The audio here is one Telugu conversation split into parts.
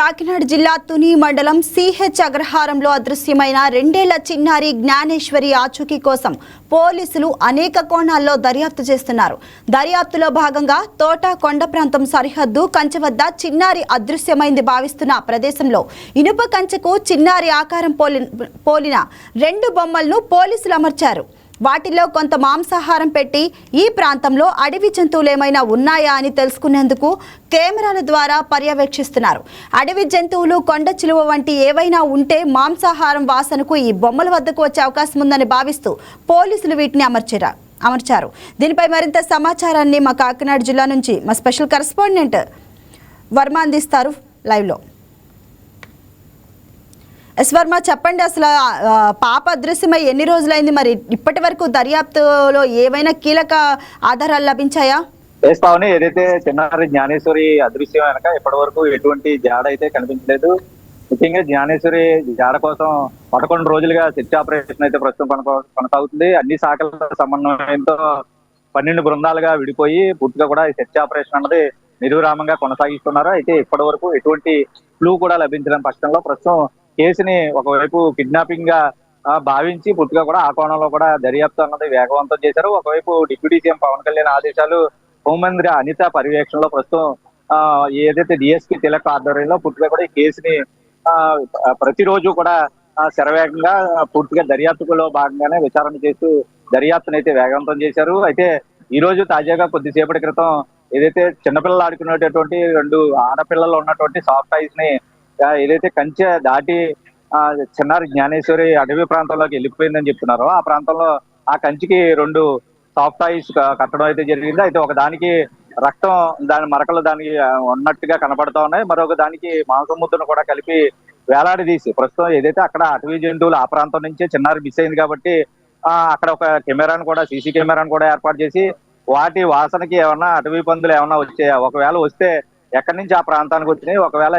కాకినాడ జిల్లా తుని మండలం సిహెచ్ అగ్రహారంలో అదృశ్యమైన 2 ఏళ్ల చిన్నారి జ్ఞానేశ్వరి ఆచూకీ కోసం పోలీసులు అనేక కోణాల్లో దర్యాప్తు చేస్తున్నారు. దర్యాప్తులో భాగంగా తోట కొండ ప్రాంతం సరిహద్దు కంచె వద్ద చిన్నారి అదృశ్యమైంది భావిస్తున్న ప్రదేశంలో ఇనుప కంచెకు చిన్నారి ఆకారం పోలిన 2 బొమ్మలను పోలీసులు అమర్చారు. వాటిలో కొంత మాంసాహారం పెట్టి ఈ ప్రాంతంలో అడవి జంతువులు ఏమైనా ఉన్నాయా అని తెలుసుకునేందుకు కెమెరాల ద్వారా పర్యవేక్షిస్తున్నారు. అడవి జంతువులు, కొండ చిలువ వంటి ఏవైనా ఉంటే మాంసాహారం వాసనకు ఈ బొమ్మల వద్దకు వచ్చే అవకాశం ఉందని భావిస్తూ పోలీసులు వీటిని అమర్చారు. దీనిపై మరింత సమాచారాన్ని మా కాకినాడ జిల్లా నుంచి మా స్పెషల్ కరెస్పాండెంట్ వర్మ అందిస్తారు లైవ్లో. వర్మ, చెప్పండి, అసలు పాప అదృశ్యమై ఎన్ని రోజులైంది? మరి ఇప్పటి వరకు దర్యాప్తులో ఏవైనా కీలక ఆధారాలు లభించాయా? ఏదైతే చిన్నారి జ్ఞానేశ్వరి అదృశ్యం వెనక ఇప్పటి వరకు ఎటువంటి జాడ అయితే కనిపించలేదు. ముఖ్యంగా జ్ఞానేశ్వరి జాడ కోసం 11 రోజులుగా సెర్చ్ ఆపరేషన్ అయితే ప్రస్తుతం కొనసాగుతుంది. అన్ని శాఖల సమన్వయంతో 12 బృందాలుగా విడిపోయి పూర్తిగా కూడా ఈ సెర్చ్ ఆపరేషన్ అన్నది నిర్విరామంగా కొనసాగిస్తున్నారు. అయితే ఇప్పటి వరకు ఎటువంటి క్లూ కూడా లభించడం పక్షంలో ప్రస్తుతం కేసుని ఒకవైపు కిడ్నాపింగ్ గా భావించి పూర్తిగా కూడా ఆ కోణంలో కూడా దర్యాప్తు అన్నది వేగవంతం చేశారు. ఒకవైపు డిప్యూటీ సీఎం పవన్ కళ్యాణ్ ఆదేశాలు, హోంమంత్రి అనిత పర్యవేక్షణలో ప్రస్తుతం ఏదైతే డిఎస్పీ తిలక్ ఆధ్వర్యంలో పూర్తిగా కూడా ఈ కేసుని ప్రతిరోజు కూడా శరవేగంగా పూర్తిగా దర్యాప్తులో భాగంగానే విచారణ చేస్తూ దర్యాప్తును అయితే వేగవంతం చేశారు. అయితే ఈ రోజు తాజాగా కొద్దిసేపటి క్రితం ఏదైతే చిన్నపిల్లలు ఆడుకునేటటువంటి 2 ఆడపిల్లలు ఉన్నటువంటి సాఫ్ట్ ఐస్ ని ఏదైతే కంచె దాటి చిన్నారి జ్ఞానేశ్వరి అడవి ప్రాంతంలోకి వెళ్ళిపోయిందని చెప్తున్నారో ఆ ప్రాంతంలో ఆ కంచికి 2 సాఫ్ట్ ఐస్ కట్టడం అయితే జరిగింది. అయితే ఒక దానికి రక్తం, దాని మరకలు దానికి ఉన్నట్టుగా కనబడతా ఉన్నాయి. మరొక దానికి మాంసం ముద్దను కూడా కలిపి వేలాడదీసి ప్రస్తుతం ఏదైతే అక్కడ అటవీ జంతువులు ఆ ప్రాంతం నుంచే చిన్నారి మిస్ అయింది కాబట్టి అక్కడ ఒక కెమెరాను కూడా, సీసీ కెమెరాను కూడా ఏర్పాటు చేసి వాటి వాసనకి ఏమన్నా అటవీ పందులు ఏమన్నా వచ్చాయా, ఒకవేళ వస్తే ఎక్కడి నుంచి ఆ ప్రాంతానికి వచ్చినాయి, ఒకవేళ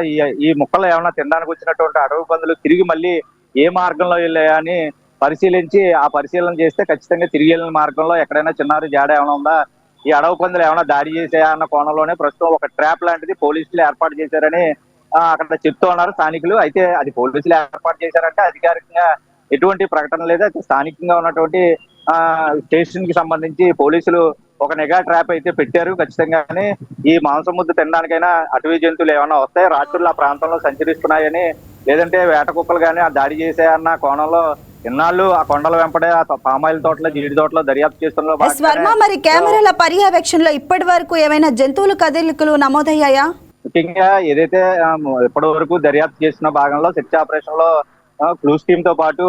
ఈ ముక్కలు ఏమైనా తినడానికి వచ్చినటువంటి అడవి పందులు తిరిగి మళ్ళీ ఏ మార్గంలో వెళ్ళాయని పరిశీలించి ఆ పరిశీలన చేస్తే ఖచ్చితంగా తిరిగి వెళ్ళిన మార్గంలో ఎక్కడైనా చిన్నారి జాడ ఏమైనా ఉందా, ఈ అడవి పందులు ఏమైనా దాడి చేసాయా అన్న కోణంలోనే ప్రస్తుతం ఒక ట్రాప్ లాంటిది పోలీసులు ఏర్పాటు చేశారని అక్కడ చెప్తూ ఉన్నారు స్థానికులు. అయితే అది పోలీసులు ఏర్పాటు చేశారంటే అధికారికంగా ఎటువంటి ప్రకటన లేదు. అయితే స్థానికంగా ఉన్నటువంటి స్టేషన్ కి సంబంధించి పోలీసులు ఒక నిఘా ట్రాప్ అయితే పెట్టారు. ఖచ్చితంగానే ఈ మాంసం ముద్ద తినడానికైనా అటవీ జంతువులు ఏమైనా వస్తాయి, రాత్రులు ఆ ప్రాంతంలో సంచరిస్తున్నాయని, లేదంటే వేట కుక్కలు కానీ ఆ దాడి చేసాయన్న కోణంలో ఇన్నాళ్ళు ఆ కొండల వెంపడే ఆ పామాయిల్ తోటలో, జీడి తోటలో దర్యాప్తు చేస్తున్న మరి కెమెరాల పర్యవేక్షణలో ఇప్పటి వరకు ఏమైనా జంతువుల కదలికలు నమోదయ్యాయా? ముఖ్యంగా ఏదైతే ఇప్పటి వరకు దర్యాప్తు చేస్తున్న భాగంలో సెర్చ్ ఆపరేషన్ లో క్లూస్ టీమ్ తో పాటు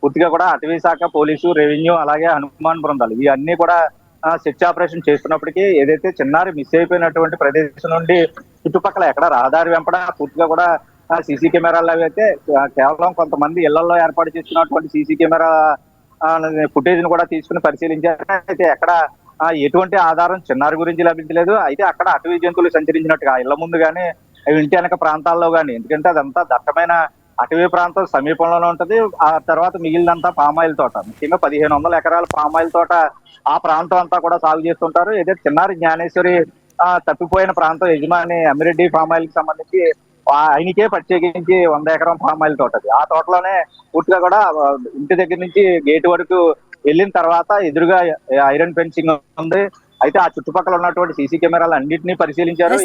పూర్తిగా కూడా అటవీ శాఖ, పోలీసు, రెవెన్యూ, అలాగే హనుమాన్ బృందాలు ఇవన్నీ కూడా సెర్చ్ ఆపరేషన్ చేస్తున్నప్పటికీ ఏదైతే చిన్నారి మిస్ అయిపోయినటువంటి ప్రదేశం నుండి చుట్టుపక్కల ఎక్కడ రహదారి వెంపడ పూర్తిగా కూడా సీసీ కెమెరాలు అవి అయితే కేవలం కొంతమంది ఇళ్లలో ఏర్పాటు చేసుకున్నటువంటి సీసీ కెమెరా ఫుటేజ్ ను కూడా తీసుకుని పరిశీలించారు. అయితే ఎక్కడ ఎటువంటి ఆధారం చిన్నారి గురించి లభించలేదు. అయితే అక్కడ అటవీ జంతువులు సంచరించినట్టుగా ఇళ్ల ముందు గానీ, ఇంటి వెనక ప్రాంతాల్లో గానీ, ఎందుకంటే అదంతా దట్టమైన అటవీ ప్రాంతం సమీపంలోనే ఉంటది. ఆ తర్వాత మిగిలినంతా పామాయిల్ తోట, ముఖ్యంగా 1500 ఎకరాల పామాయిల్ తోట ఆ ప్రాంతం అంతా కూడా సాగు చేస్తుంటారు. ఏదైతే చిన్నారి జ్ఞానేశ్వరి తప్పిపోయిన ప్రాంతం యజమాని అమ్మిరెడ్డి పామాయిల్ కి సంబంధించి ఆయనకే ప్రత్యేకించి 100 ఎకరం పామాయిల్ తోటది. ఆ తోటలోనే పూర్తిగా కూడా ఇంటి దగ్గర నుంచి గేట్ వరకు వెళ్ళిన తర్వాత ఎదురుగా ఐరన్ ఫెన్సింగ్ ఉంది. అయితే ఆ చుట్టుపక్కల ఉన్నటువంటి సీసీ కెమెరాలు అన్నింటినీ పరిశీలించారు.